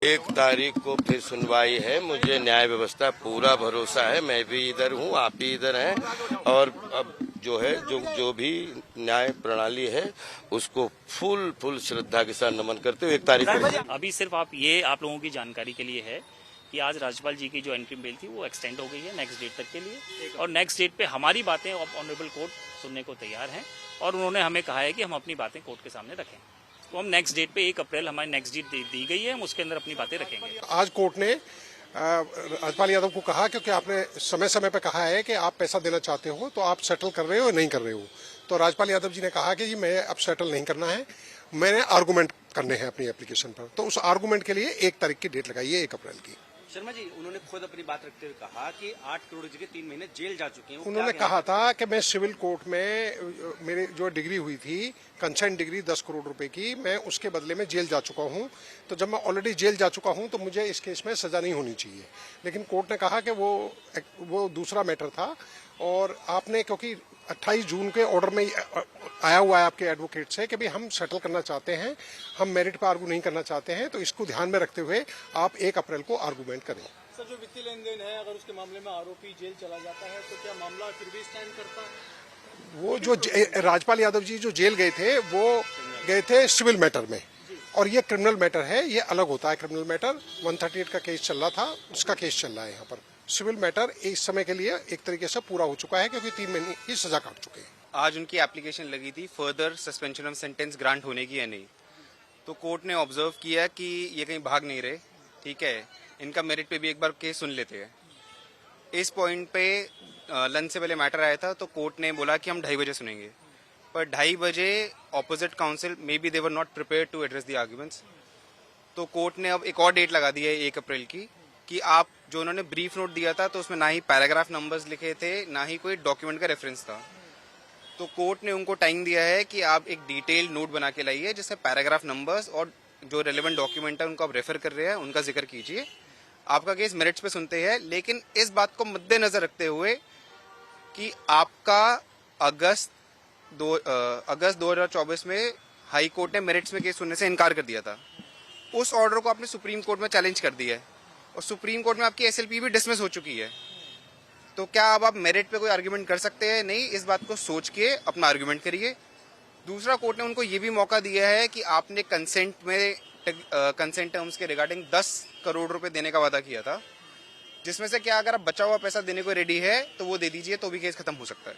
1 तारीख को फिर सुनवाई है। मुझे न्याय व्यवस्था पूरा भरोसा है। मैं भी इधर हूँ, आप भी इधर हैं और अब जो है जो भी न्याय प्रणाली है उसको फुल श्रद्धा के साथ नमन करते हुए 1 तारीख को। अभी सिर्फ आप लोगों की जानकारी के लिए है कि आज राज्यपाल जी की जो एंट्री बेल थी वो एक्सटेंड हो गई है नेक्स्ट डेट तक के लिए, और नेक्स्ट डेट पे हमारी बातें ऑनरेबल कोर्ट सुनने को तैयार हैं और उन्होंने हमें कहा है कि हम अपनी बातें कोर्ट के सामने रखें। तो हम नेक्स्ट डेट पे 1 अप्रैल हमारी नेक्स्ट डेट दी गई है, हम उसके अंदर अपनी बातें रखेंगे। आज कोर्ट ने राजपाल यादव को कहा, क्योंकि आपने समय समय पे कहा है कि आप पैसा देना चाहते हो तो आप सेटल कर रहे हो या नहीं कर रहे हो, तो राजपाल यादव जी ने कहा कि जी मैं अब सेटल नहीं करना है, मैंने आर्गूमेंट करने हैं अपनी एप्लीकेशन पर। तो उस आर्गूमेंट के लिए 1 तारीख की डेट लगाई है, 1 अप्रैल की। शर्मा जी, उन्होंने खुद अपनी बात रखते हुए कहा कि 8 करोड़ की 3 महीने जेल जा चुके हैं। उन्होंने कहा था कि मैं सिविल कोर्ट में मेरी जो डिग्री हुई थी, कंसेंट डिग्री 10 करोड़ रुपए की, मैं उसके बदले में जेल जा चुका हूं। तो जब मैं ऑलरेडी जेल जा चुका हूं तो मुझे इस केस में सजा नहीं होनी चाहिए। लेकिन कोर्ट ने कहा कि वो दूसरा मैटर था, और आपने क्योंकि 28 जून के ऑर्डर में आया हुआ है आपके एडवोकेट से कि भाई हम सेटल करना चाहते हैं, हम मेरिट पर आर्गू नहीं करना चाहते हैं, तो इसको ध्यान में रखते हुए आप 1 अप्रैल को आर्गूमेंट करें। सर, जो वित्तीय लेन देन है, अगर उसके मामले में आरोपी जेल चला जाता है तो क्या मामला फिर भी स्टैंड करता है? वो जो राजपाल यादव जी जो जेल गए थे वो गए थे सिविल मैटर में, और ये क्रिमिनल मैटर है, ये अलग होता है। क्रिमिनल मैटर 138 का केस चल रहा था, उसका केस चल रहा है यहाँ पर। सिविल मैटर इस समय के लिए एक तरीके से पूरा हो चुका है, क्योंकि 3 महीने की सजा काट चुके हैं। आज उनकी एप्लीकेशन लगी थी further suspension of sentence grant होने की या नहीं, तो कोर्ट ने ऑब्जर्व किया कि ये कहीं भाग नहीं रहे, ठीक है, इनका मेरिट पे भी एक बार केस सुन लेते हैं। इस पॉइंट पे लंच से पहले मैटर आया था, तो कोर्ट ने बोला कि हम 2:30 बजे सुनेंगे, पर 2:30 बजे opposite council may be they were not prepared to address the arguments, तो कोर्ट ने अब एक और डेट लगा दी है 1 अप्रैल की, कि आप जो उन्होंने ब्रीफ नोट दिया था तो उसमें ना ही पैराग्राफ नंबर्स लिखे थे, ना ही कोई डॉक्यूमेंट का रेफरेंस था, तो कोर्ट ने उनको टाइम दिया है कि आप एक डिटेल नोट बना के लाइए जिसमें पैराग्राफ नंबर्स और जो रेलेवेंट डॉक्यूमेंट है उनको आप रेफर कर रहे हैं उनका जिक्र कीजिए। आपका केस मेरिट्स पे सुनते हैं, लेकिन इस बात को मद्देनजर रखते हुए कि आपका अगस्त 2024 में हाई कोर्ट ने मेरिट्स में केस सुनने से इनकार कर दिया था, उस ऑर्डर को आपने सुप्रीम कोर्ट में चैलेंज कर दिया है, और सुप्रीम कोर्ट में आपकी एसएलपी भी डिसमिस हो चुकी है। तो क्या अब आप मेरिट पे कोई आर्ग्यूमेंट कर सकते हैं? नहीं, इस बात को सोच के अपना आर्ग्यूमेंट करिए। दूसरा, कोर्ट ने उनको ये भी मौका दिया है कि आपने कंसेंट टर्म्स के रिगार्डिंग 10 करोड़ रुपए देने का वादा किया था, जिसमें से क्या अगर आप बचा हुआ पैसा देने को रेडी है तो वो दे दीजिए, तो भी केस खत्म हो सकता है।